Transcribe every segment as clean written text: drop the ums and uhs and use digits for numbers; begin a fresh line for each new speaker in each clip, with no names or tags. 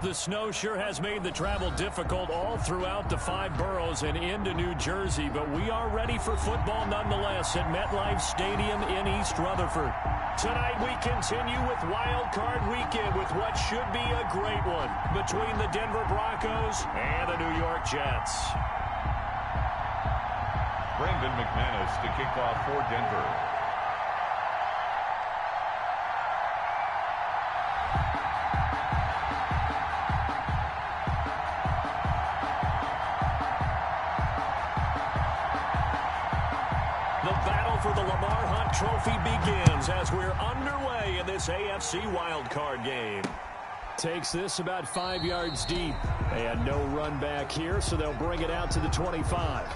The snow sure has made the travel difficult all throughout the 5 boroughs and into New Jersey, but we are ready for football nonetheless at MetLife Stadium in East Rutherford. Tonight we continue with Wild Card Weekend with what should be a great one between the Denver Broncos and the New York Jets.
Brandon McManus to kick off for Denver.
The battle for the Lamar Hunt Trophy begins as we're underway in this AFC wildcard game. Takes this about 5 yards deep. And no run back here, so they'll bring it out to the 25.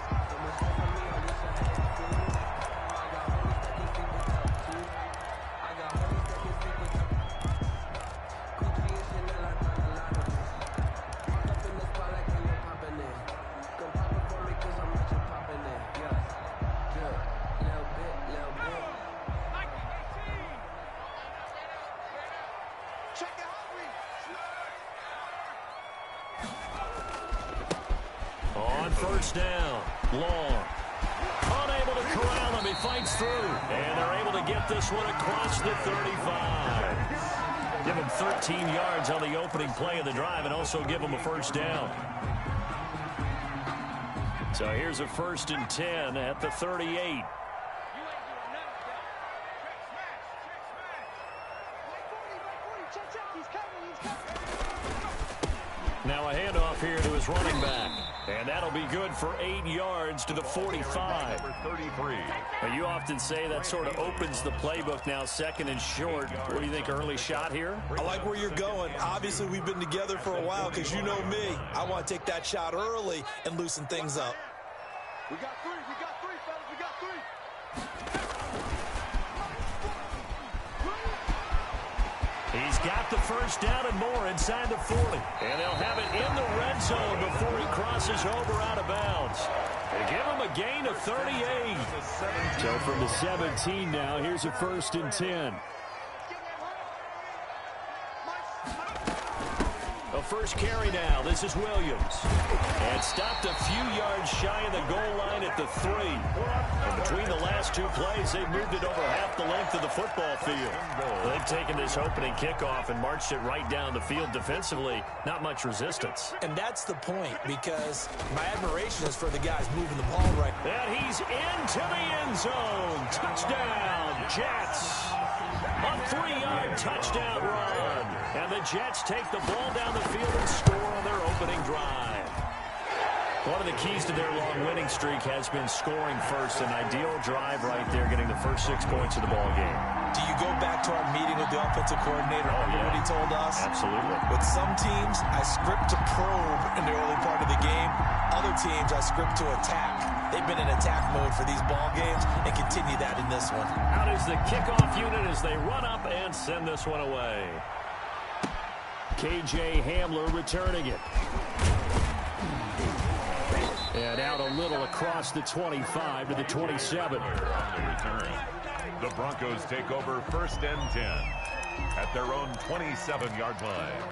On first down, long. Unable to corral him, he fights through. And they're able to get this one across the 35. Give him 13 yards on the opening play of the drive and also give him a first down. So here's a 1st and 10 at the 38. Now a handoff here to his running back. And that'll be good for 8 yards to the 45.
Number 33.
Now, you often say that sort of opens the playbook now, 2nd and short. What do you think, early shot here?
I like where you're going. Obviously, we've been together for a while because you know me. I want to take that shot early and loosen things up.
We got 3, fellas, we got 3.
He's got the first down and more inside the 40. And they'll have it in the red zone before he crosses over out of bounds. They give him a gain of 38. So from the 17 now, here's a 1st and 10. A first carry now. This is Williams. And stopped a few yards shy of the goal line at the 3. And between the last 2 plays, they've moved it over half the length of the football field. They've taken this opening kickoff and marched it right down the field defensively. Not much resistance.
And that's the point, because my admiration is for the guys moving the ball right.
And he's into the end zone. Touchdown, Jets. A 3-yard touchdown run. And the Jets take the ball down the field and score on their opening drive. One of the keys to their long winning streak has been scoring first. An ideal drive right there, getting the first 6 points of the ball game.
Do you go back to our meeting with the offensive coordinator? Remember what he told us?
Absolutely.
With some teams, I script to probe in the early part of the game. Other teams, I script to attack. They've been in attack mode for these ball games and continue that in this one.
Out is the kickoff unit as they run up and send this one away. KJ Hamler returning it. And out a little across the 25 to the 27.
On the return. The Broncos take over 1st and 10 at their own 27-yard line.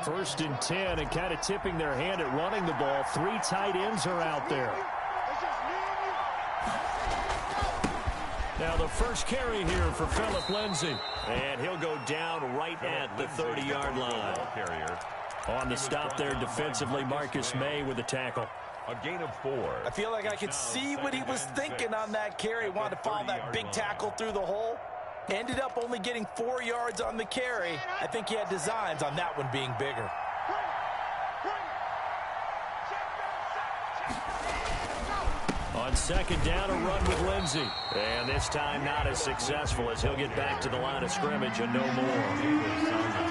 1st and 10, and kind of tipping their hand at running the ball. 3 tight ends are out there. Now the first carry here for Phillip Lindsay. And he'll go down right at the 30-yard line.
Carrier.
On the stop there defensively, Marcus May with the tackle.
A gain of 4.
I feel like I could see what he was thinking on that carry. Wanted to follow that big tackle through the hole. Ended up only getting 4 yards on the carry. I think he had designs on that one being bigger.
On 2nd down, a run with Lindsay. And this time not as successful as he'll get back to the line of scrimmage and no more.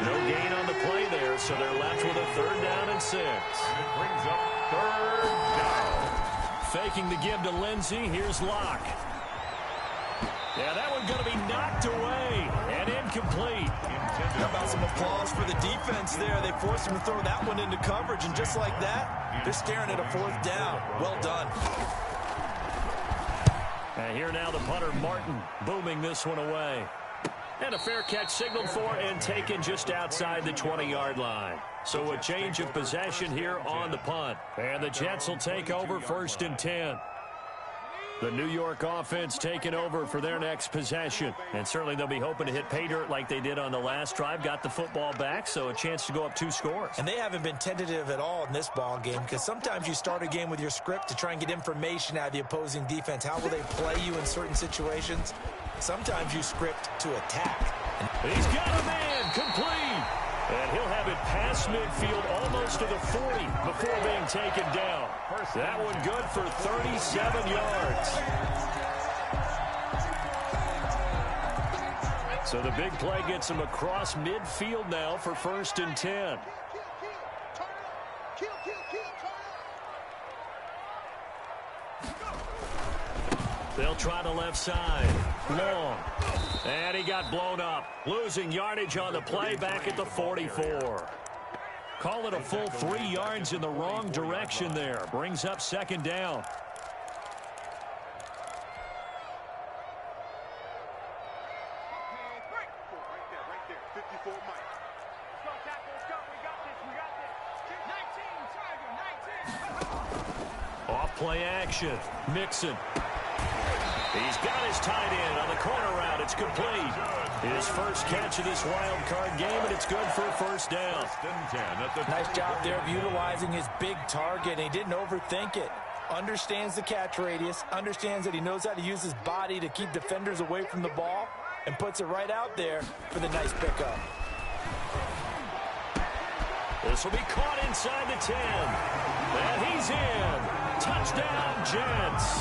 No gain on the play there, so they're left with a 3rd down and 6.
It brings up 3rd down.
Faking the give to Lindsay. Here's Locke. Yeah, that one's going to be knocked away and incomplete.
How about some applause for the defense there? They forced him to throw that one into coverage, and just like that, they're staring at a 4th down. Well done.
And here now the punter, Martin, booming this one away. And a fair catch signaled for and taken just outside the 20-yard line. So a change of possession here on the punt. And the Jets will take over 1st and 10. The New York offense taking over for their next possession. And certainly they'll be hoping to hit pay dirt like they did on the last drive. Got the football back, so a chance to go up 2 scores.
And they haven't been tentative at all in this ball game, because sometimes you start a game with your script to try and get information out of the opposing defense. How will they play you in certain situations? Sometimes you script to attack.
He's got a man complete. And he'll have it past midfield almost to the 40 before being taken down. That one good for 37 yards. So the big play gets him across midfield now for 1st and 10. They'll try the left side. Long. And he got blown up. Losing yardage on the play back at the 44. Call it a full 3 yards in the wrong direction there. Brings up 2nd down. Off play action. Mixon. He's got his tight end on the corner route. It's complete. His first catch of this wild card game, and it's good for a 1st down.
Nice job there of utilizing his big target, and he didn't overthink it. Understands the catch radius, understands that he knows how to use his body to keep defenders away from the ball, and puts it right out there for the nice pickup.
This will be caught inside the 10. And he's in. Touchdown, Jets.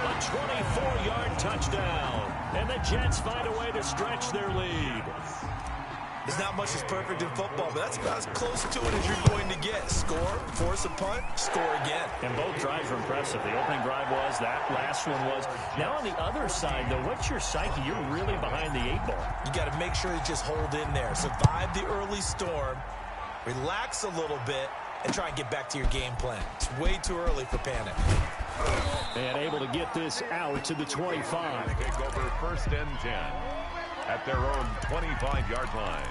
A 24-yard touchdown. And the Jets find a way to stretch their lead.
There's not much that's perfect in football, but that's about as close to it as you're going to get. Score, force a punt, score again.
And both drives were impressive. The opening drive was, that last one was. Now on the other side, though, what's your psyche? You're really behind the 8 ball.
You got to make sure you just hold in there. Survive the early storm, relax a little bit, and try and get back to your game plan. It's way too early for panic.
And able to get this out to the 25.
Take over 1st and 10 at their own 25-yard line.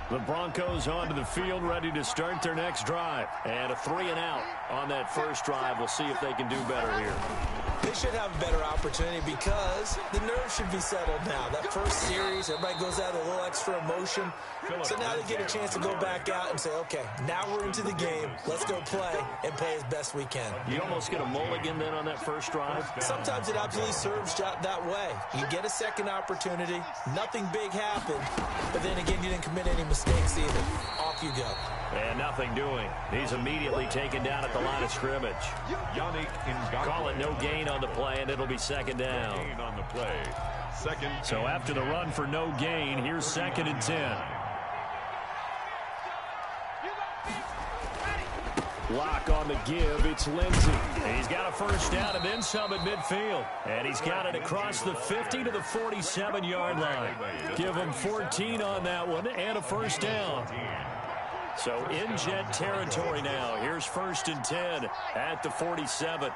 The Broncos onto the field, ready to start their next drive. And a 3-and-out on that first drive. We'll see if they can do better here.
They should have a better opportunity because the nerves should be settled now. That first series, everybody goes out with a little extra emotion. So now they get a chance to go back out and say, okay, now we're into the game. Let's go play and play as best we can.
You almost get a mulligan then on that first drive?
Sometimes it absolutely serves that way. You get a second opportunity. Nothing big happened. But then again, you didn't commit any mistakes either. Off you go.
And nothing doing. He's immediately taken down at the line of scrimmage. Call it no gain on the play, and it'll be 2nd down.
Gain on the play.
So after the run for no gain, here's 2nd and 10. Lock on the give. It's Lindsey. He's got a 1st down and then some at midfield. And he's got it across the 50 to the 47-yard line. Give him 14 on that one and a 1st down. So in Jet territory now. Here's 1st and 10 at the 47.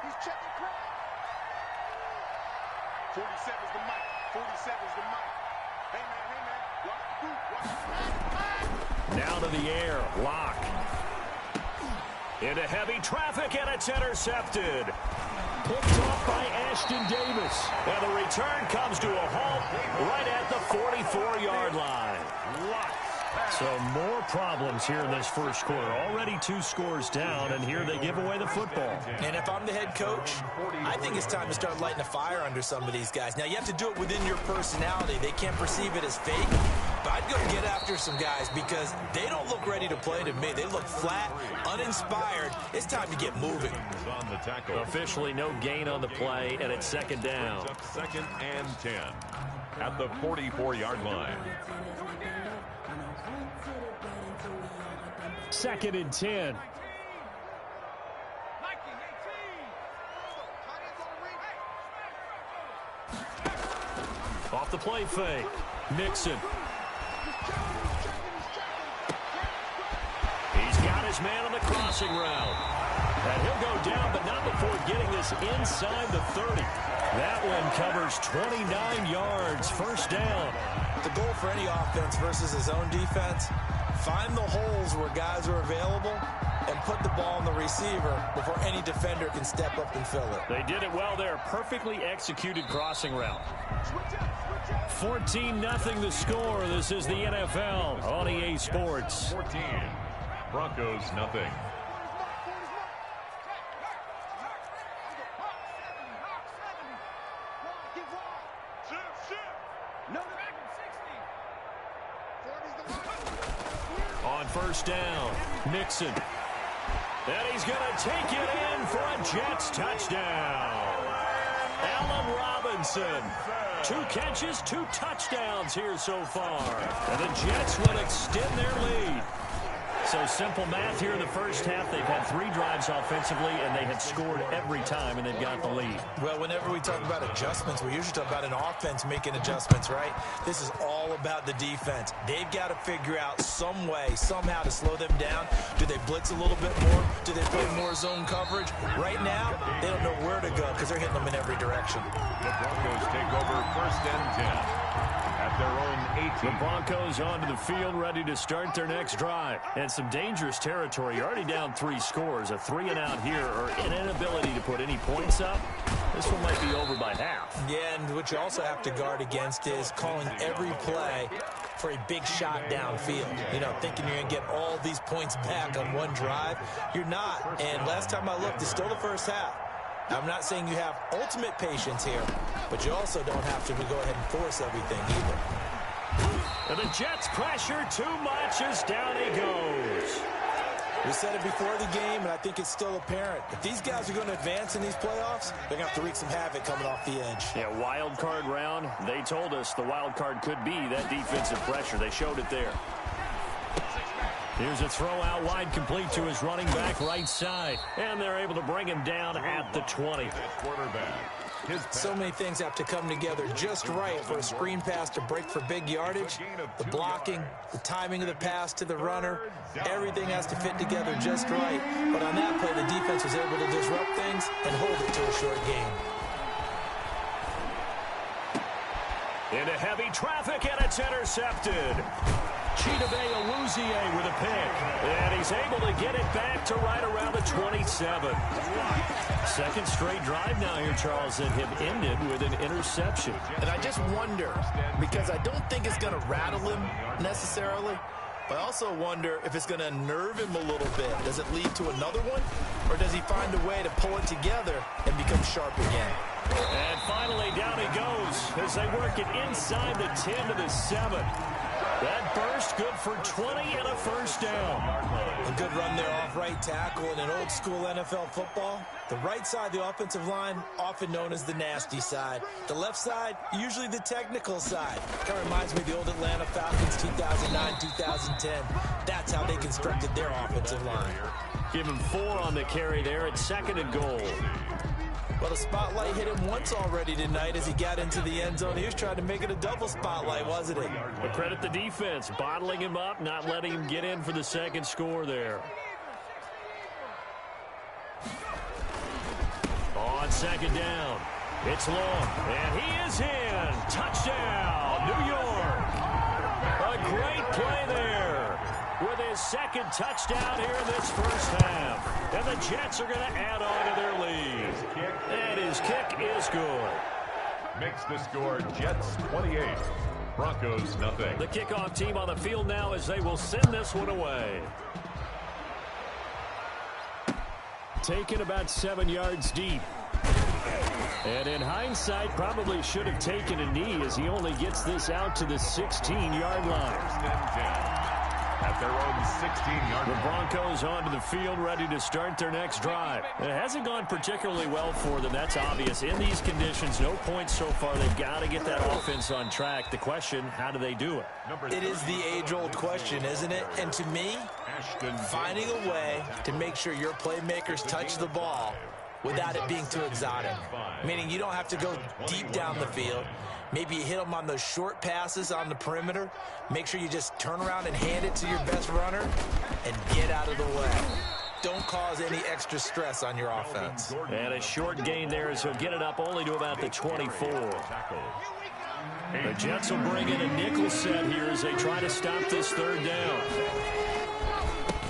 47's the mic. 47's the mic. Hey, man.
Now to the air. Lock. Into heavy traffic, and it's intercepted. Picked off by Ashton Davis. And the return comes to a halt right at the 44-yard line. So more problems here in this first quarter. Already 2 scores down, and here they give away the football.
And if I'm the head coach, I think it's time to start lighting a fire under some of these guys. Now, you have to do it within your personality. They can't perceive it as fake. But I'd go get after some guys because they don't look ready to play to me. They look flat, uninspired. It's time to get moving.
Officially no gain on the play, and it's 2nd down.
2nd and 10 at the 44-yard line.
2nd and 10. Off the play fake. Mixon. He's got his man on the crossing route. And he'll go down, but not before getting this inside the 30. That one covers 29 yards, first down.
The goal for any offense versus his own defense, find the holes where guys are available and put the ball on the receiver before any defender can step up and fill it.
They did it well there. Perfectly executed crossing route. 14-0 the score. This is the NFL on EA Sports.
14. Broncos nothing.
On first down, Mixon. And he's going to take it in for a Jets touchdown. Allen Robinson. 2 catches, 2 touchdowns here so far. And the Jets will extend their lead. So simple math here in the first half. They've had 3 drives offensively, and they have scored every time, and they've got the lead.
Well, whenever we talk about adjustments, we usually talk about an offense making adjustments, right? This is all about the defense. They've got to figure out some way, somehow to slow them down. Do they blitz a little bit more? Do they play more zone coverage? Right now, they don't know where to go because they're hitting them in every direction.
The Broncos take over first and 10. At their own 18.
The Broncos onto the field, ready to start their next drive. And some dangerous territory. You're already down 3 scores. A 3-and-out here, or an inability to put any points up. This one might be over by half.
Yeah, and what you also have to guard against is calling every play for a big shot downfield. You know, thinking you're going to get all these points back on one drive. You're not. And last time I looked, it's still the first half. I'm not saying you have ultimate patience here, but you also don't have to go ahead and force everything either.
And the Jets pressure too much as down he goes.
We said it before the game, and I think it's still apparent. If these guys are going to advance in these playoffs, they're going to have to wreak some havoc coming off the edge.
Yeah, wild card round. They told us the wild card could be that defensive pressure. They showed it there. Here's a throw out wide, complete to his running back right side. And they're able to bring him down at the 20.
So many things have to come together just right for a screen pass to break for big yardage. The blocking, the timing of the pass to the runner, everything has to fit together just right. But on that play, the defense was able to disrupt things and hold it to a short game.
Into heavy traffic, and it's intercepted. Chidobe Awuzie with a pick. And he's able to get it back to right around the 27. Second straight drive now here, Charles, that have ended with an interception.
And I just wonder, because I don't think it's going to rattle him necessarily, but I also wonder if it's going to unnerve him a little bit. Does it lead to another one? Or does he find a way to pull it together and become sharp again?
And finally, down he goes as they work it inside the 10 to the 7. That burst good for 20 and a first down.
A good run there off right tackle in an old school NFL football. The right side, the offensive line, often known as the nasty side. The left side, usually the technical side. Kind of reminds me of the old Atlanta Falcons 2009, 2010. That's how they constructed their offensive line.
Give him 4 on the carry there at 2nd and goal.
Well, the spotlight hit him once already tonight as he got into the end zone. He was trying to make it a double spotlight, wasn't it?
But credit the defense, bottling him up, not letting him get in for the second score there. On 2nd down, it's long, and he is in. Touchdown, New York. A great play there with his 2nd touchdown here in this first half. And the Jets are going to add on to their lead. And his kick is good.
Makes the score Jets 28, Broncos nothing.
The kickoff team on the field now as they will send this one away. Taken about 7 yards deep. And in hindsight, probably should have taken a knee as he only gets this out to the 16-yard line.
At their own 16-yard line.
The Broncos onto the field, ready to start their next drive. It hasn't gone particularly well for them, that's obvious. In these conditions, no points so far. They've got to get that offense on track. The question, how do they do it?
It is the age-old question, isn't it? And to me, finding a way to make sure your playmakers touch the ball without it being too exotic. Meaning you don't have to go deep down the field. Maybe you hit them on those short passes on the perimeter. Make sure you just turn around and hand it to your best runner and get out of the way. don't cause any extra stress on your offense.
And a short gain there as he'll get it up only to about the 24. The Jets will bring in a nickel set here as they try to stop this third down.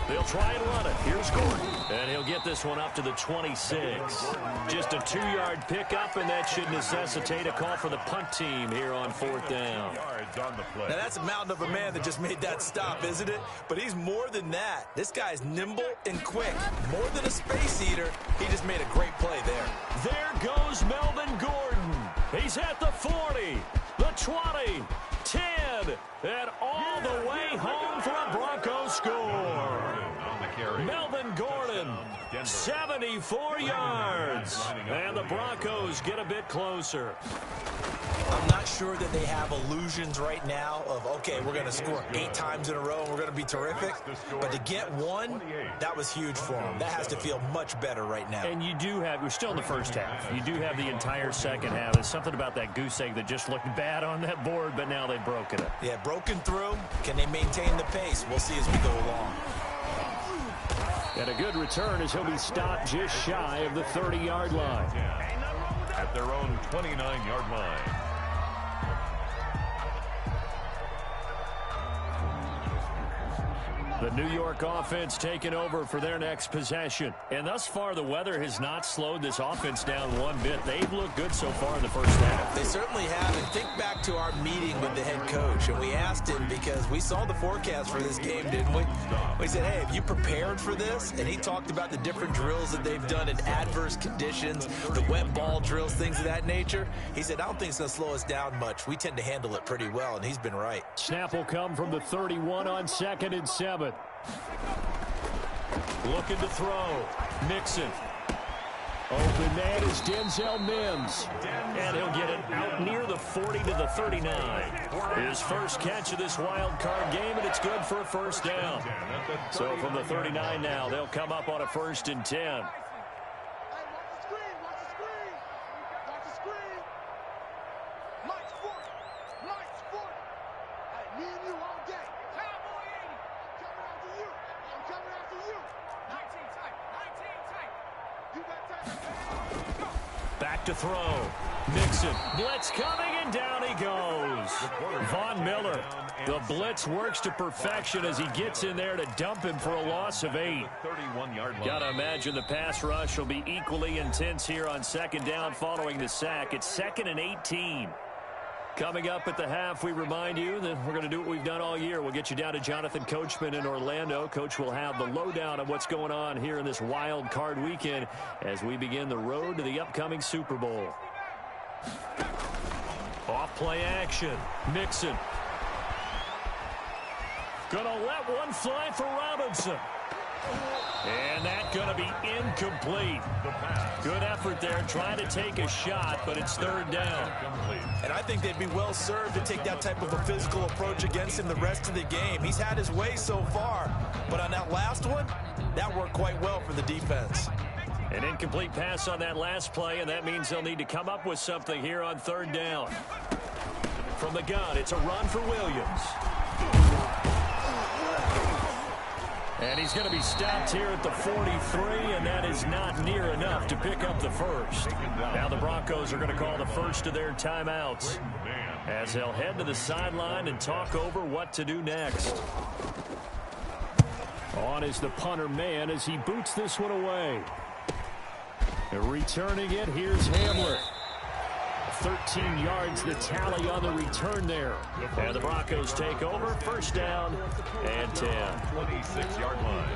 They'll try and run it. Here's Gordon. And he'll get this one up to the 26. Just a 2-yard pickup, and that should necessitate a call for the punt team here on 4th down.
Now, that's a mountain of a man that just made that stop, isn't it? But he's more than that. This guy's nimble and quick. More than a space eater, he just made a great play there.
There goes Melvin Gordon. He's at the 40, the 20, 10, and all the way home for a Broncos score. Melvin Gordon, 74 yards. And the Broncos get a bit closer.
I'm not sure that they have illusions right now of, okay, we're going to score 8 times in a row and we're going to be terrific. But to get one, that was huge for them. That has to feel much better right now.
And you do have, we're still in the first half. You do have the entire second half. There's something about that goose egg that just looked bad on that board, but now they've broken it.
Yeah, broken through. Can they maintain the pace? We'll see as we go along.
And a good return as he'll be stopped just shy of the 30-yard line.
At their own 29-yard line.
The New York offense taking over for their next possession. And thus far, the weather has not slowed this offense down one bit. They've looked good so far in the first half.
They certainly have. And think back to our meeting with the head coach. And we asked him, because we saw the forecast for this game, didn't we? We said, hey, have you prepared for this? And he talked about the different drills that they've done in adverse conditions, the wet ball drills, things of that nature. He said, I don't think it's going to slow us down much. We tend to handle it pretty well, and he's been right.
Snap will come from the 31 on 2nd and 7. Looking to throw. Mixon. Open man is Denzel Mims. And he'll get it out near the 40 to the 39. His first catch of this wild card game, and it's good for a first down. So from the 39 now, they'll come up on a 1st and 10. Back to throw. Mixon. Blitz coming, and down he goes. Von Miller. The blitz works to perfection as he gets in there to dump him for a loss of 8. Gotta imagine the pass rush will be equally intense here on 2nd down following the sack. It's 2nd and 18. Coming up at the half, we remind you that we're going to do what we've done all year. We'll get you down to Jonathan Coachman in Orlando. Coach will have the lowdown of what's going on here in this wild card weekend as we begin the road to the upcoming Super Bowl. Off play action. Mixon. Gonna let one fly for Robinson. And that's going to be incomplete. Good effort there trying to take a shot, but it's 3rd down.
And I think they'd be well served to take that type of a physical approach against him the rest of the game. He's had his way so far, but on that last one, that worked quite well for the defense.
An incomplete pass on that last play, and that means they'll need to come up with something here on 3rd down. From the gun, it's a run for Williams. And he's going to be stopped here at the 43, and that is not near enough to pick up the first. Now the Broncos are going to call the first of their timeouts as they'll head to the sideline and talk over what to do next. On is the punter man as he boots this one away. Returning it, here's Hamler. 13 yards the tally on the return there. And the Broncos take over, 1st down and 10.
26-yard line.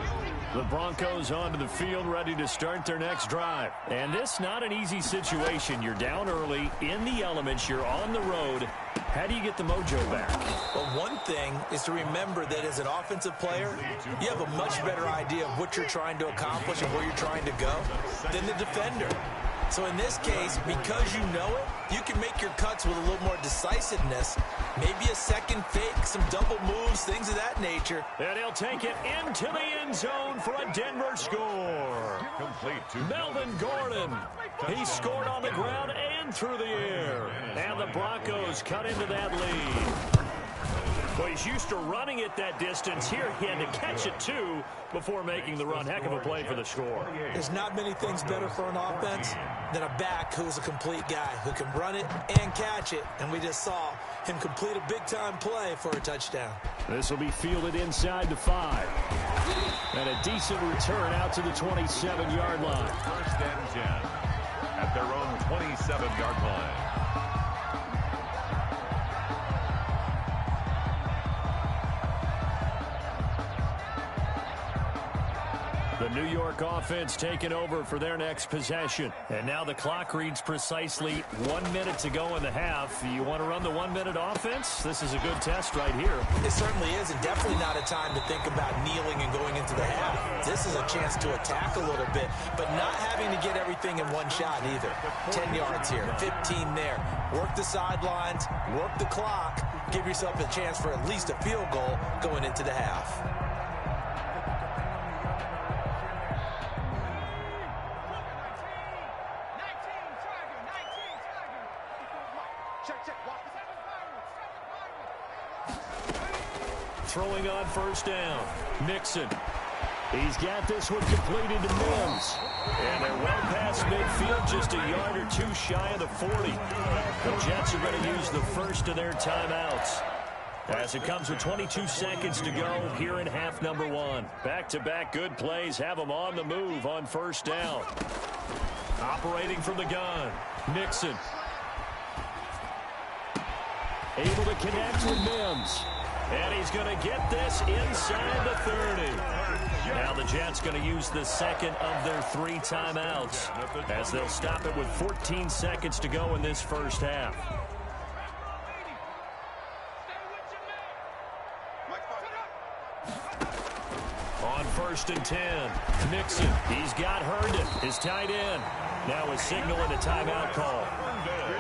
The Broncos onto the field, ready to start their next drive. And this not an easy situation. You're down early, in the elements, you're on the road. How do you get the mojo back?
Well, one thing is to remember that as an offensive player, you have a much better idea of what you're trying to accomplish and where you're trying to go than the defender. So in this case, because you know it, you can make your cuts with a little more decisiveness. Maybe a second fake, some double moves, things of that nature.
And he'll take it into the end zone for a Denver score. Melvin Gordon. He scored on the ground and through the air. And the Broncos cut into that lead. Well, he's used to running it that distance. Here he had to catch it, too, before making the run. Heck of a play for the score.
There's not many things better for an offense than a back who's a complete guy who can run it and catch it. And we just saw him complete a big-time play for a touchdown.
This will be fielded inside the 5. And a decent return out to the 27-yard line.
First and 10 at their own 27-yard line.
The New York offense taking over for their next possession. And now the clock reads precisely 1 minute to go in the half. You want to run the 1 minute offense? This is a good test right here.
It certainly is, and definitely not a time to think about kneeling and going into the half. This is a chance to attack a little bit, but not having to get everything in one shot either. 10 yards here, 15 there. Work the sidelines, work the clock, give yourself a chance for at least a field goal going into the half.
Throwing on first down. Nixon. He's got this one completed to Mims. And they're well past midfield, just a yard or two shy of the 40. The Jets are going to use the first of their timeouts, as it comes with 22 seconds to go here in half number 1. Back-to-back good plays have them on the move on first down. Operating from the gun. Nixon. Able to connect with Mims. And he's going to get this inside the 30. Now the Jets going to use the second of their 3 timeouts, as they'll stop it with 14 seconds to go in this first half. On first and 10, Nixon. He's got Herndon, his tight end. Now is signaling a timeout call,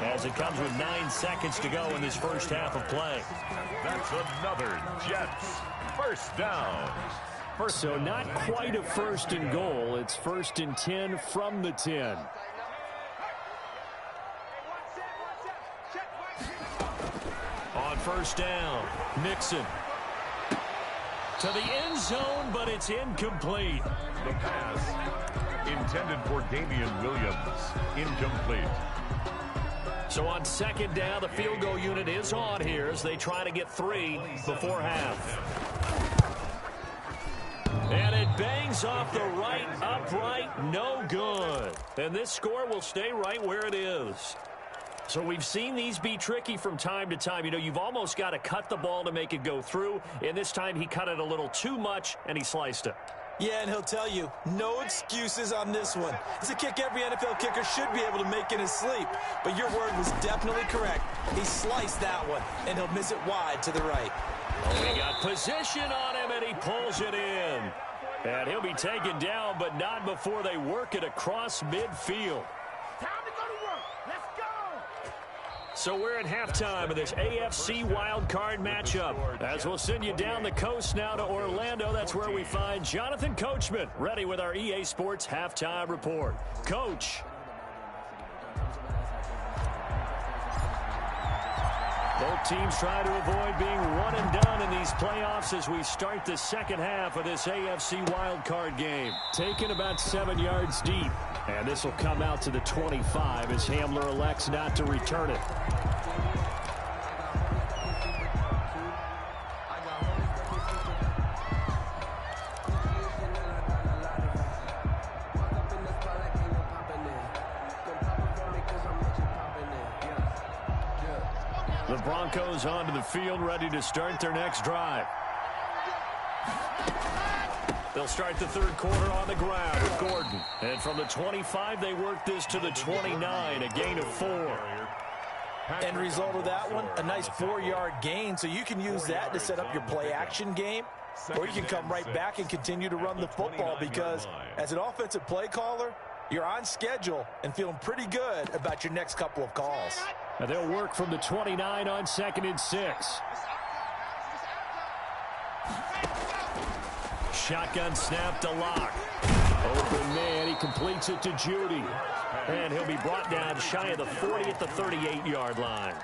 as it comes with 9 seconds to go in this first half of play.
That's another Jets first down.
So not quite a first and goal. It's first and 10 from the 10. On first down, Nixon. To the end zone, but it's incomplete.
The pass intended for Damian Williams. Incomplete.
So on second down, the field goal unit is on here as they try to get 3 before half. And it bangs off the right upright, no good. And this score will stay right where it is. So we've seen these be tricky from time to time. You know, you've almost got to cut the ball to make it go through. And this time he cut it a little too much, and he sliced it.
Yeah, and he'll tell you, no excuses on this one. It's a kick every NFL kicker should be able to make in his sleep. But your word was definitely correct. He sliced that one, and he'll miss it wide to the right.
Oh, he got position on him, and he pulls it in. And he'll be taken down, but not before they work it across midfield. So we're at halftime of this AFC wildcard matchup. As we'll send you down the coast now to Orlando, that's where we find Jonathan Coachman, ready with our EA Sports halftime report. Coach. Both teams try to avoid being one and done in these playoffs as we start the second half of this AFC wildcard game. Taken about 7 yards deep. And this will come out to the 25 as Hamler elects not to return it. The Broncos onto the field, ready to start their next drive. They'll start the third quarter on the ground with Gordon. And from the 25, they work this to the 29, a gain of 4.
End result of that one, a nice 4-yard gain, so you can use that to set up your play-action game, or you can come right back and continue to run the football because as an offensive play caller, you're on schedule and feeling pretty good about your next couple of calls.
Now they'll work from the 29 on 2nd and 6. Shotgun snap to Lock. Open man, he completes it to Judy. And he'll be brought down shy of the 40 at the 38-yard line.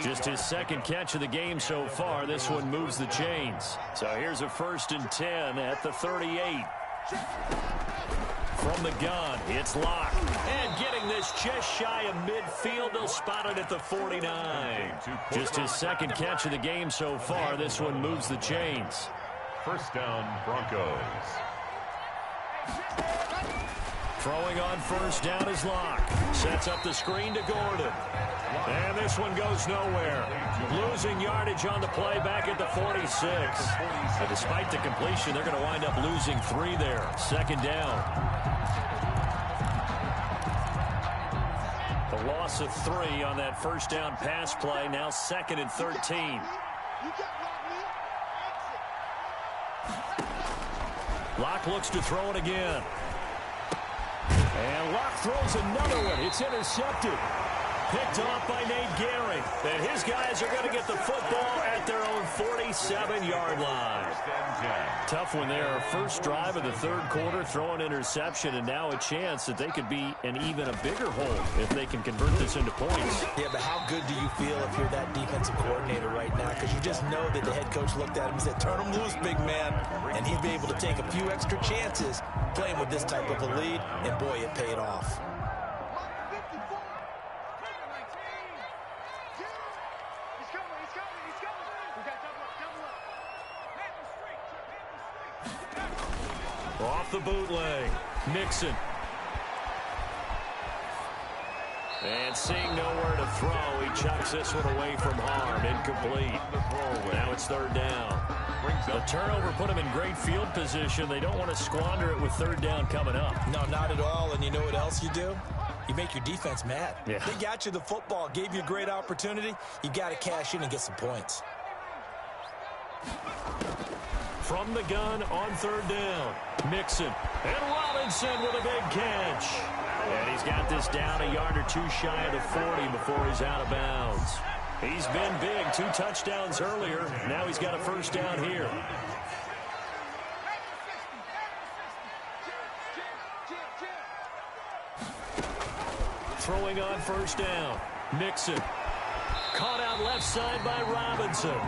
Just his second catch of the game so far. This one moves the chains. So here's a 1st and 10 at the 38. From the gun, it's Locke. And getting this just shy of midfield, they'll spot it at the 49. Just his second catch of the game so far. This one moves the chains.
1st down, Broncos.
Throwing on 1st down is Locke. Sets up the screen to Gordon. And this one goes nowhere. Losing yardage on the play back at the 46. And despite the completion, they're going to wind up losing 3 there. 2nd down. A loss of 3 on that 1st down pass play. Now 2nd and 13. Locke looks to throw it again. And Locke throws another one. It's intercepted. Picked off by Nate Gehring. And his guys are going to get the football at their own 47-yard line. Tough one there. First drive of the 3rd quarter, throw an interception, and now a chance that they could be in even a bigger hole if they can convert this into points.
Yeah, but how good do you feel if you're that defensive coordinator right now? Because you just know that the head coach looked at him and said, turn him loose, big man. And he'd be able to take a few extra chances playing with this type of a lead, and boy, it paid off.
Off the bootleg, Mixon. And seeing nowhere to throw, he chucks this one away from harm. Incomplete. Now it's 3rd down. The turnover put him in great field position. They don't want to squander it with 3rd down coming up.
No, not at all. And you know what else you do? You make your defense mad.
Yeah.
They got you the football, gave you a great opportunity. You got to cash in and get some points.
From the gun on 3rd down, Mixon. And Robinson with a big catch. And he's got this down a yard or 2 shy of the 40 before he's out of bounds. He's been big. 2 touchdowns earlier. Now he's got a 1st down here. Throwing on 1st down, Mixon. Caught out left side by Robinson.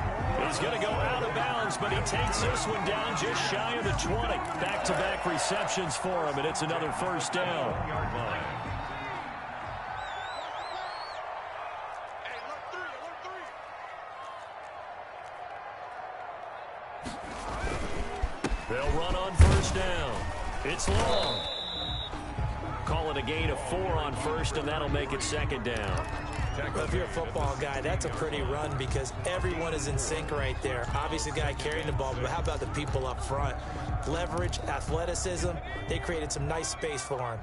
He's going to go out of bounds, but he takes this one down just shy of the 20. Back-to-back receptions for him, and it's another 1st down. They'll run on 1st down. It's long. Call it a gain of 4 on 1st, and that'll make it 2nd down.
Well, if you're a football guy, that's a pretty run because everyone is in sync right there. Obviously, the guy carrying the ball, but how about the people up front? Leverage, athleticism, they created some nice space for him.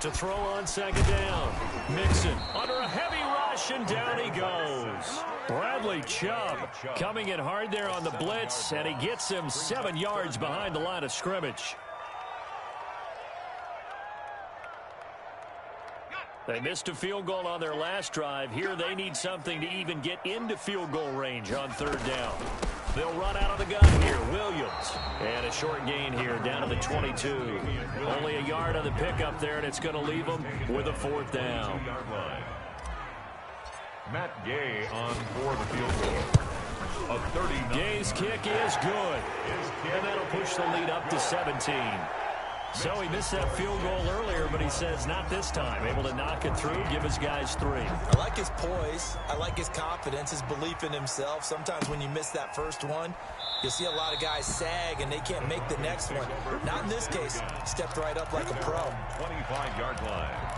To throw on 2nd down, Mixon under a heavy rush, and down he goes. Bradley Chubb coming in hard there on the blitz, and he gets him 7 yards behind the line of scrimmage. They missed a field goal on their last drive. Here they need something to even get into field goal range on 3rd down. They'll run out of the gun here. Williams. And a short gain here down to the 22. Only a yard on the pickup there, and it's going to leave them with a 4th down.
Matt Gay on for the field goal. A 39.
Gay's kick is good. And that'll push the lead up to 17. So he missed that field goal earlier, but he says not this time. Able to knock it through, give his guys 3.
I like his poise. I like his confidence, his belief in himself. Sometimes when you miss that first one, you'll see a lot of guys sag and they can't make the next one. Not in this case. Stepped right up like a pro.
25-yard line.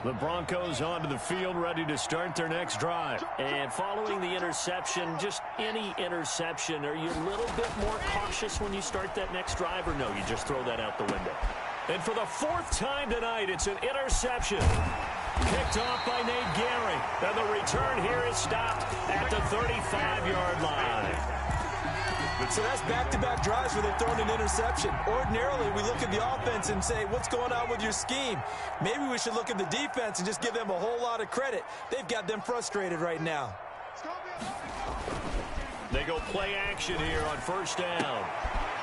The Broncos onto the field, ready to start their next drive. And following the interception, just any interception, are you a little bit more cautious when you start that next drive, or no, you just throw that out the window? And for the 4th time tonight, it's an interception. Picked off by Nate Gehring. And the return here is stopped at the 35-yard line.
So that's back-to-back drives where they've thrown an interception. Ordinarily, we look at the offense and say, what's going on with your scheme? Maybe we should look at the defense and just give them a whole lot of credit. They've got them frustrated right now.
They go play action here on first down.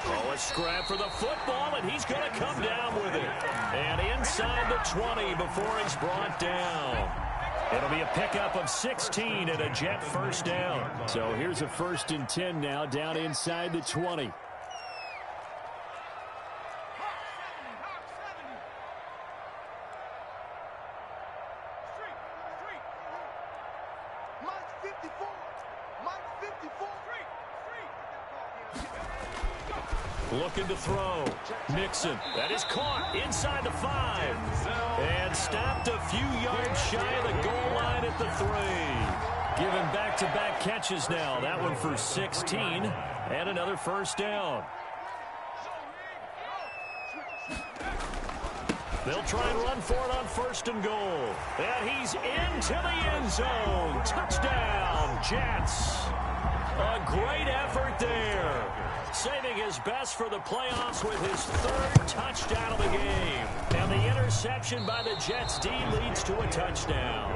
Oh, a scrap for the football, and he's going to come down with it. And inside the 20 before he's brought down. It'll be a pickup of 16 and a Jet first down.
So here's a 1st and 10 now down inside the 20.
Looking to throw. Mixon. That is caught inside the 5. And stopped a few yards shy of the goal line at the 3. Given back-to-back catches now. That one for 16. And another first down. They'll try and run for it on 1st and goal. And he's into the end zone. Touchdown, Jets. A great effort there. Saving his best for the playoffs with his 3rd touchdown of the game. And the interception by the Jets D leads to a touchdown.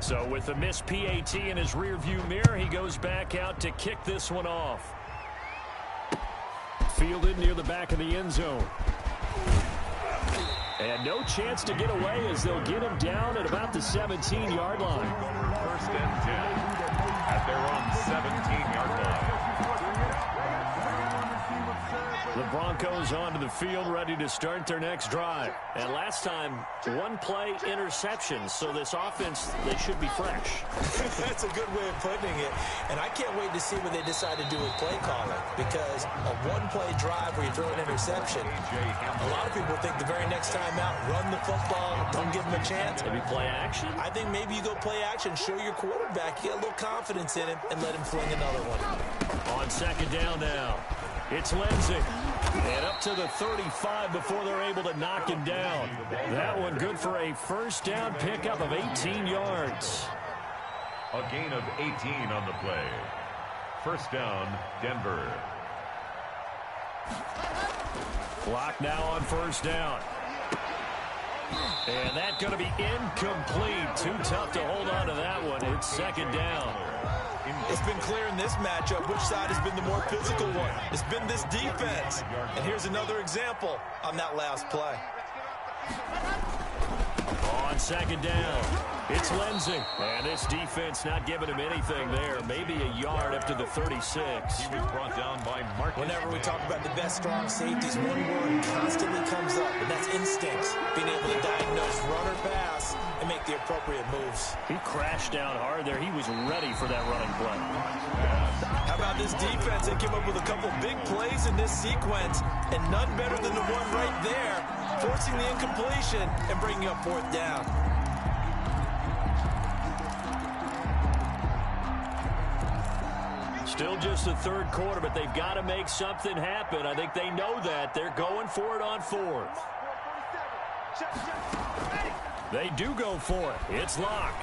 So with the missed PAT in his rearview mirror, he goes back out to kick this one off.
Fielded near the back of the end zone. And no chance to get away as they'll get him down at about the 17-yard line.
1st and 10 at their own 17-yard line.
The Broncos onto the field, ready to start their next drive. And last time, 1-play interception. So this offense, they should be fresh.
That's a good way of putting it. And I can't wait to see what they decide to do with play calling. Because a 1-play drive where you throw an interception, a lot of people think the very next time out, run the football, don't give them a chance.
Maybe play action?
I think maybe you go play action, show your quarterback, get a little confidence in him, and let him fling another one.
On 2nd down now. It's Lindsey. And up to the 35 before they're able to knock him down. That one good for a first down pickup of 18 yards.
A gain of 18 on the play. 1st down, Denver.
Clock now on 1st down. And that's going to be incomplete. Too tough to hold on to that one. It's 2nd down.
It's been clear in this matchup which side has been the more physical one. It's been this defense. And here's another example on that last play.
On 2nd down, it's Lindsey. And this defense not giving him anything there. Maybe a yard up to the 36.
He was brought down by Mark.
Whenever we talk about the best strong safeties, one word constantly comes up, and that's instinct. Being able to diagnose run or pass and make the appropriate moves.
He crashed down hard there. He was ready for that running play.
How about this defense? They came up with a couple big plays in this sequence, and none better than the one right there, forcing the incompletion and bringing up 4th down.
Still just the 3rd quarter, but they've got to make something happen. I think they know that. They're going for it on 4th. They do go for it. It's Locke.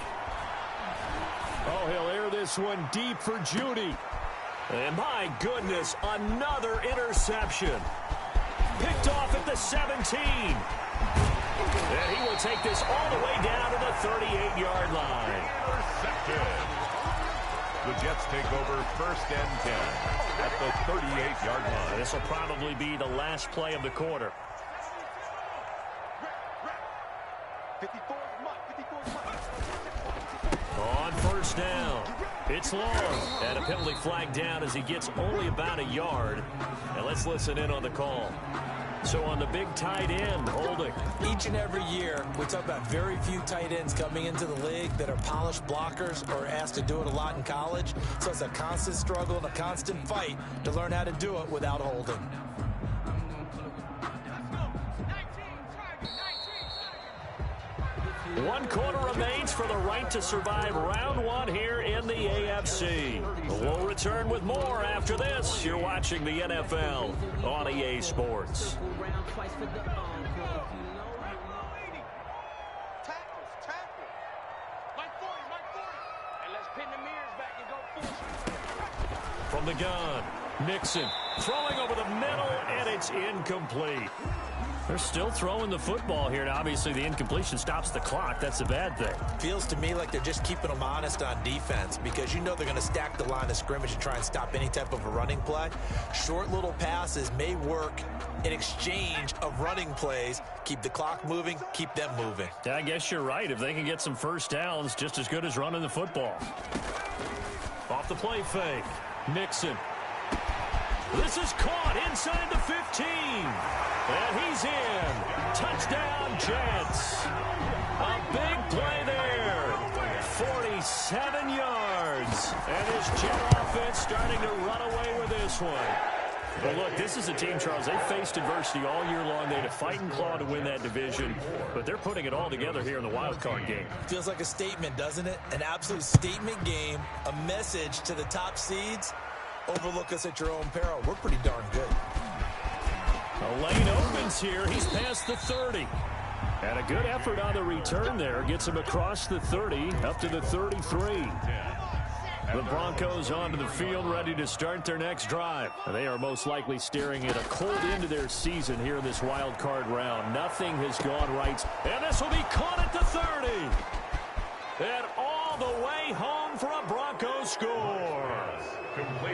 Oh, he'll air this one deep for Judy. And my goodness, another interception. Picked off at the 17. And he will take this all the way down to the 38-yard line.
Intercepted. The Jets take over 1st and 10 at the 38-yard line.
This will probably be the last play of the quarter.
54
On 1st down, it's Long. And a penalty flag down as he gets only about a yard. And let's listen in on the call. So on the big tight end, holding.
Each and every year, we talk about very few tight ends coming into the league that are polished blockers or asked to do it a lot in college. So it's a constant struggle and a constant fight to learn how to do it without holding.
One quarter remains for the right to survive round 1 here in the AFC. We'll return with more after this. You're watching the NFL on EA Sports.
tackles. Mike 40. And let's
From the gun, Nixon throwing over the middle, and it's incomplete. They're still throwing the football here, and obviously the incompletion stops the clock. That's a bad thing.
Feels to me like they're just keeping them honest on defense because you know they're going to stack the line of scrimmage and try and stop any type of a running play. Short little passes may work in exchange of running plays. Keep the clock moving, keep them moving.
Yeah, I guess you're right. If they can get some first downs, just as good as running the football. Off the play fake, Nixon. This is caught inside the 15. And he's in. Touchdown, Jets. A big play there. 47 yards. And this Jet offense starting to run away with this one. But look, this is a team, Charles, they faced adversity all year long. They had to fight and claw to win that division. But they're putting it all together here in the wild card game.
Feels like a statement, doesn't it? An absolute statement game. A message to the top seeds. Overlook us at your own peril. We're pretty darn good.
The lane opens here. He's past the 30. And a good effort on the return there. Gets him across the 30 up to the 33. The Broncos onto the field ready to start their next drive. They are most likely staring at a cold end to their season here in this wild card round. Nothing has gone right. And this will be caught at the 30. And all the way home for a Broncos score.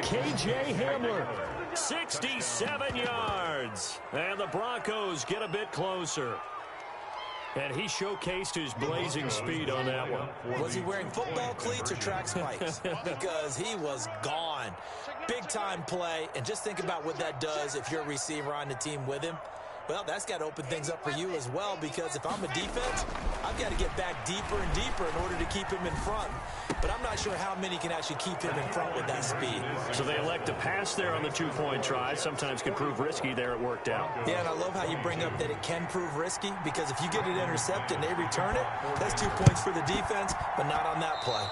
K.J. Hamler, 67 yards. And the Broncos get a bit closer. And he showcased his blazing speed on that one.
Was he wearing football cleats or track spikes? Because he was gone. Big-time play. And just think about what that does if you're a receiver on the team with him. Well, that's got to open things up for you as well, because if I'm a defense, I've got to get back deeper and deeper in order to keep him in front. But I'm not sure how many can actually keep him in front with that speed.
So they elect to pass there on the two-point try. Sometimes can prove risky. There it worked out.
Yeah, and I love how you bring up that it can prove risky, because if you get it intercepted and they return it, that's 2 points for the defense, but not on that play.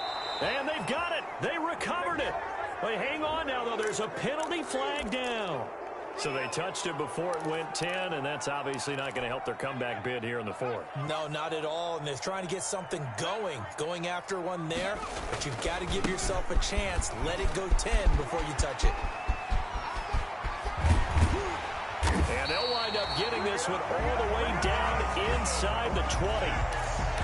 And they've got it. They recovered it. But hang on now, though. There's a penalty flag down. So they touched it before it went 10, and that's obviously not going to help their comeback bid here in the fourth.
No, not at all, and they're trying to get something going after one there, but you've got to give yourself a chance. Let it go 10 before you touch it.
And they'll wind up getting this one all the way down inside the 20.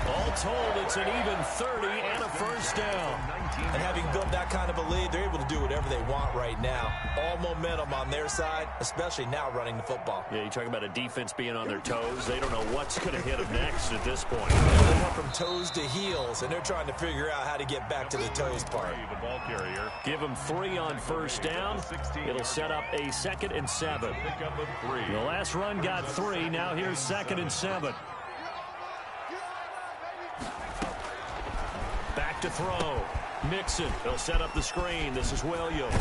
All told, it's an even 30 and a first down.
And having built that kind of a lead, they're able to do whatever they want right now. All momentum on their side, especially now running the football.
Yeah, you talk about a defense being on their toes. They don't know what's going to hit them next at this point.
They went from toes to heels, and they're trying to figure out how to get back to the toes part.
The ball carrier.
Give them 3 on first down. It'll set up a 2nd and 7.
Pickup of 3.
The last run got 3. Now here's 2nd and 7. Back to throw. Nixon, they'll set up the screen. This is Williams.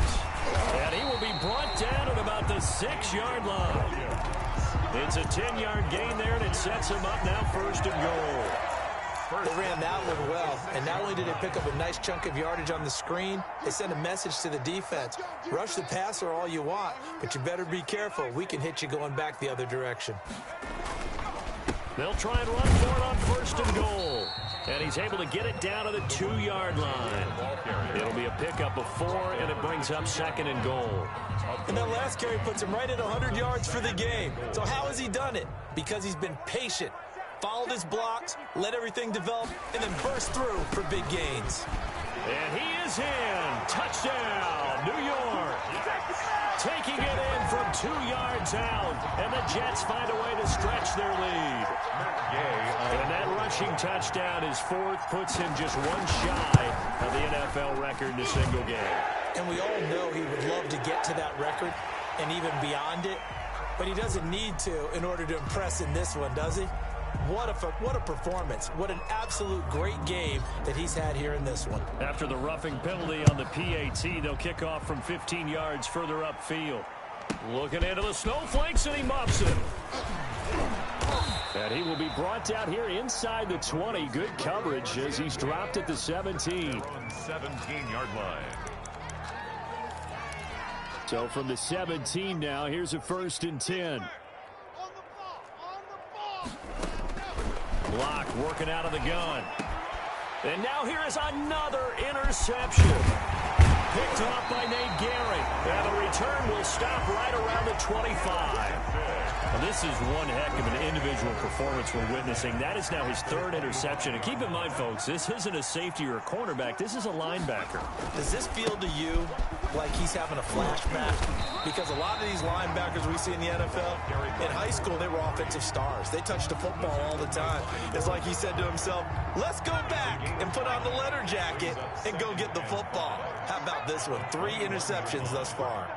And he will be brought down at about the 6-yard line. It's a 10-yard gain there, and it sets him up now 1st and goal.
They ran that one well, and not only did they pick up a nice chunk of yardage on the screen, they sent a message to the defense. Rush the passer all you want, but you better be careful. We can hit you going back the other direction.
They'll try and run for it on 1st and goal. And he's able to get it down to the 2-yard line. It'll be a pickup of 4, and it brings up 2nd and goal.
And that last carry puts him right at 100 yards for the game. So how has he done it? Because he's been patient, followed his blocks, let everything develop, and then burst through for big gains.
And he is in. Touchdown, New York. Taking it in from 2 yards out. And the Jets find a way to stretch their lead. And that rushing touchdown, his 4th, puts him just 1 shy of the NFL record in a single game.
And we all know he would love to get to that record and even beyond it. But he doesn't need to in order to impress in this one, does he? What a performance. What an absolute great game that he's had here in this one.
After the roughing penalty on the PAT, they'll kick off from 15 yards further upfield. Looking into the snowflakes, and he mops it. And he will be brought down here inside the 20. Good coverage as he's dropped at the 17.
17-yard line.
So from the 17 now, here's a 1st and 10. Block working out of the gun. And now here is another interception. Picked off by Nate Gary. And the return will stop right around the 25. Well, this is one heck of an individual performance we're witnessing. That is now his third interception. And keep in mind, folks, this isn't a safety or a cornerback. This is a linebacker.
Does this feel to you like he's having a flashback? Because a lot of these linebackers we see in the NFL, in high school, they were offensive stars. They touched the football all the time. It's like he said to himself, let's go back and put on the leather jacket and go get the football. How about this one? 3 interceptions thus far.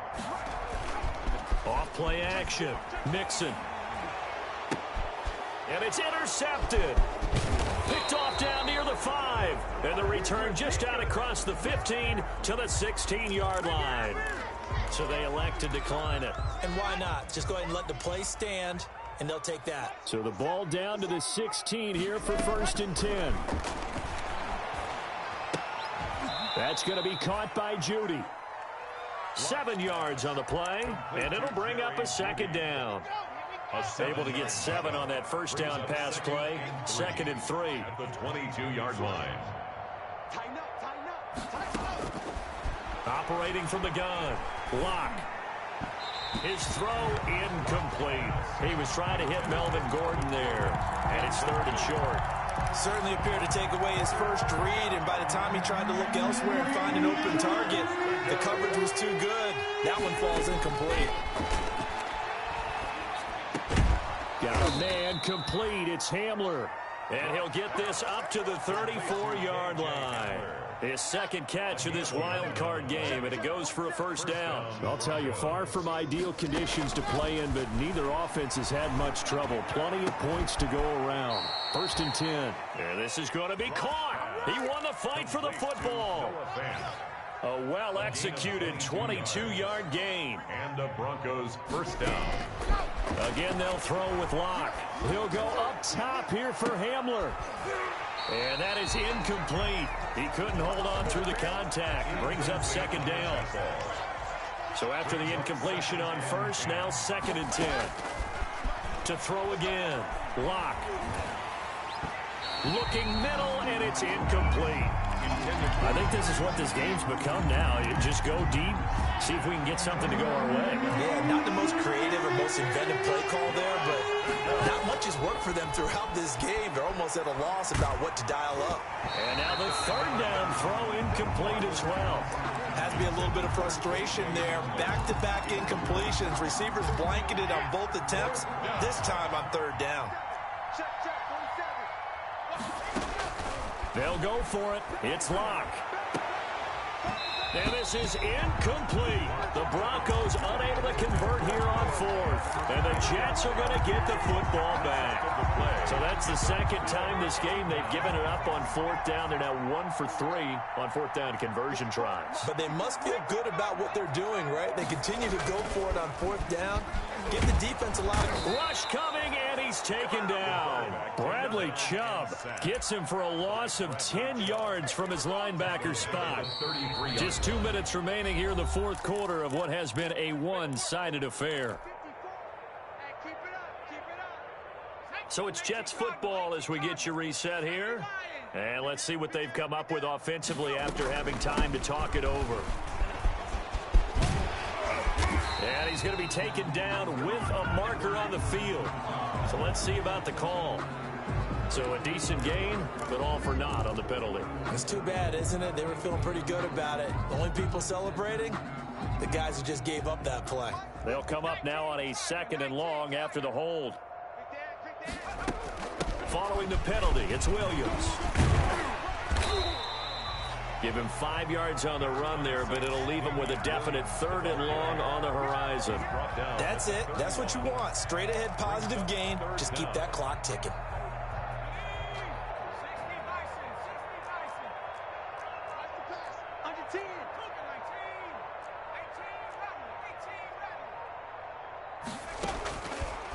Off play action. Mixon. And it's intercepted. Picked off down near the 5. And the return just out across the 15 to the 16-yard line. So they elect to decline it.
And why not? Just go ahead and let the play stand, and they'll take that.
So the ball down to the 16 here for 1st and 10. That's going to be caught by Judy.
7 yards on the play, and it'll bring up a 2nd down. Able to get 7 on that 1st down pass play. 2nd and 3.
At the 22-yard line.
Operating from the gun. Lock. His throw incomplete. He was trying to hit Melvin Gordon there, and it's 3rd and short.
Certainly appeared to take away his first read, and by the time he tried to look elsewhere and find an open target, the coverage was too good. That one falls incomplete.
Got a man complete. It's Hamler.
And he'll get this up to the 34-yard line. His 2nd catch of this wild card game, and it goes for a 1st down.
I'll tell you, far from ideal conditions to play in, but neither offense has had much trouble. Plenty of points to go around. 1st and 10.
And this is going to be caught. He won the fight for the football. A well-executed 22-yard gain.
And the Broncos 1st down.
Again, they'll throw with Locke.
He'll go up top here for Hamler.
And that is incomplete. He couldn't hold on through the contact. Brings up 2nd down. So after the incompletion on 1st, now 2nd and 10. To throw again. Locke. Looking middle, and it's incomplete. I think this is what this game's become now. You just go deep, see if we can get something to go our way.
Yeah, not the most creative or most inventive play call there, but not much has worked for them throughout this game. They're almost at a loss about what to dial up.
And now the 3rd down throw incomplete as well.
Has to be a little bit of frustration there. Back-to-back incompletions. Receivers blanketed on both attempts, this time on 3rd down.
They'll go for it. It's Locke. And this is incomplete. The Broncos unable to convert here on 4th. And the Jets are going to get the football back. So that's the 2nd time this game they've given it up on 4th down. They're now 1 for 3 on 4th down conversion tries.
But they must feel good about what they're doing, right? They continue to go for it on 4th down. Give the defense a lot of...
Rush coming, and he's taken down. Bradley Chubb gets him for a loss of 10 yards from his linebacker spot. Just 2 minutes remaining here in the 4th quarter of what has been a one-sided affair. So it's Jets football as we get you reset here. And let's see what they've come up with offensively after having time to talk it over. And he's going to be taken down with a marker on the field. So let's see about the call. So a decent gain, but all for naught on the penalty.
It's too bad, isn't it? They were feeling pretty good about it. The only people celebrating, the guys who just gave up that play.
They'll come up now on a 2nd and long after the hold. Following the penalty, it's Williams. Give him 5 yards on the run there, but it'll leave him with a definite 3rd and long on the horizon.
That's it. That's what you want. Straight ahead positive gain. Just keep that clock ticking.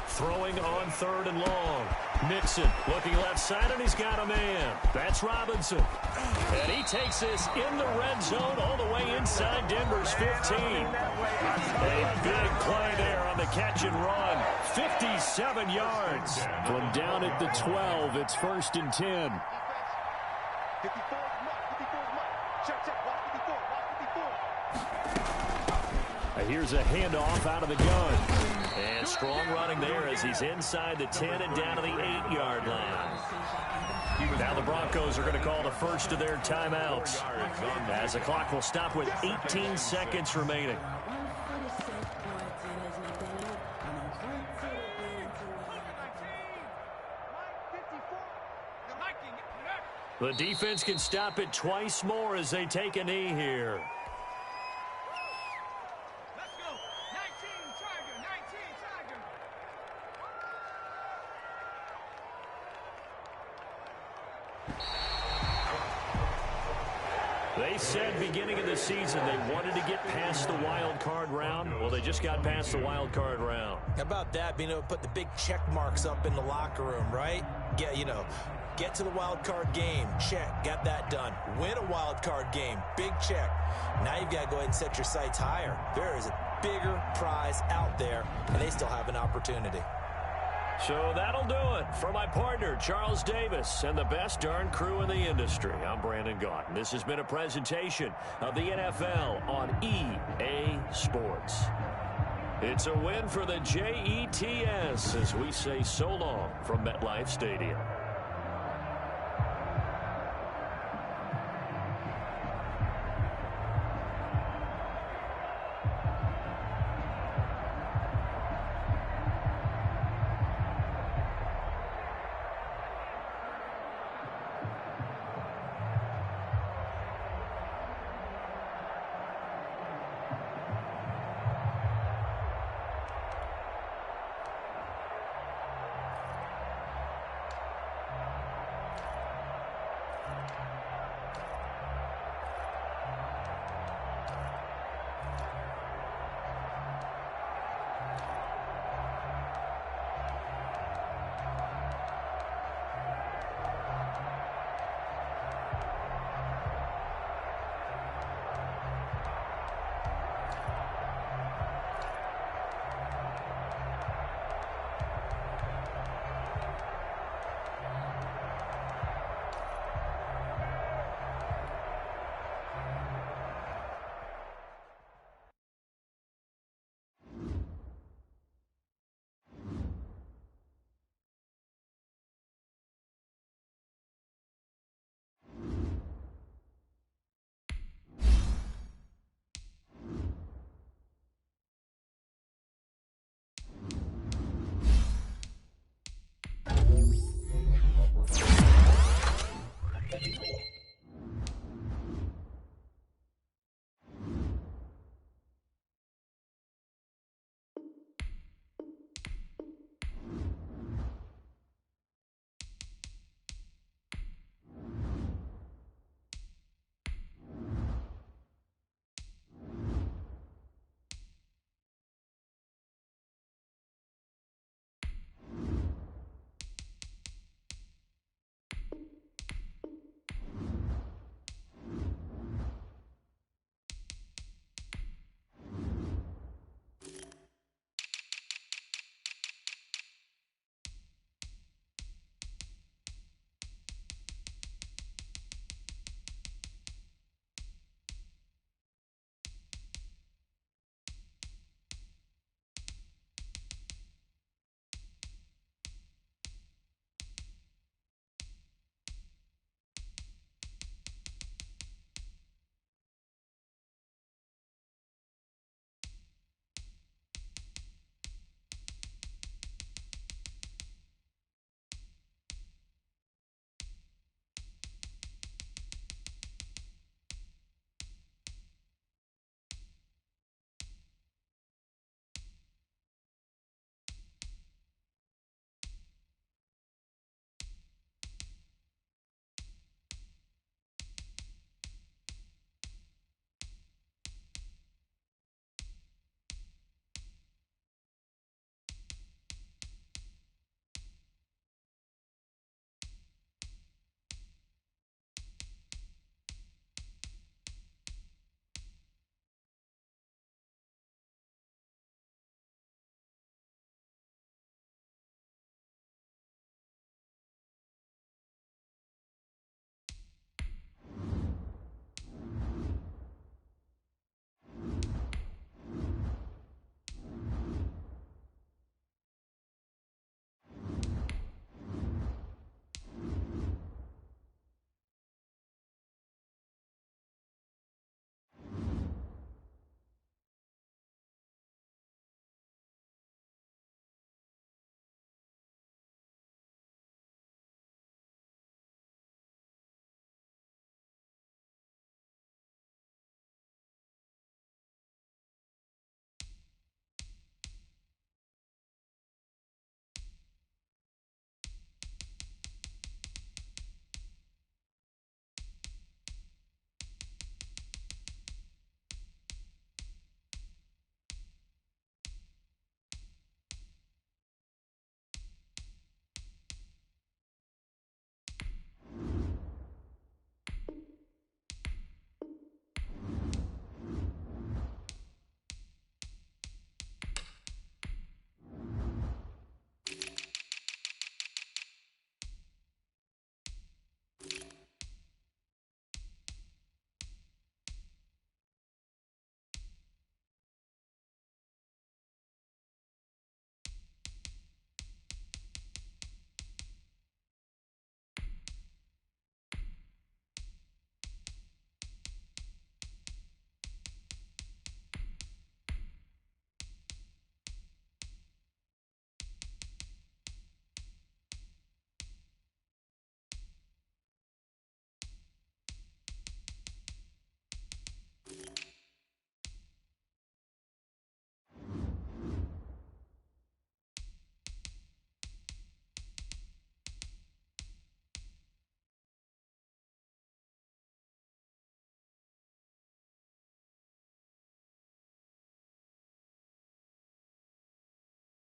Throwing on 3rd and long. Mixon looking left side, and he's got a man. That's Robinson. And he takes this in the red zone all the way inside Denver's 15. A big play there on the catch and run. 57 yards.
From down at the 12, it's 1st and 10. Here's a handoff out of the gun.
And strong running there as he's inside the 10 and down to the 8-yard line. Now the Broncos are going to call the first of their timeouts, as the clock will stop with 18 seconds remaining. The defense can stop it twice more as they take a knee here.
Let's go. 19 Tiger, 19 Tiger.
They said beginning of the season they wanted to get past the wild card round. Well, they just got past the wild card round.
How about that, being able to put the big check marks up in the locker room, right? Get to the wild card game, check, got that done. Win a wild card game, big check. Now you've got to go ahead and set your sights higher. There is a bigger prize out there, and they still have an opportunity.
So that'll do it for my partner, Charles Davis, and the best darn crew in the industry. I'm Brandon Gaunt. This has been a presentation of the NFL on EA Sports. It's a win for the Jets as we say so long from MetLife Stadium.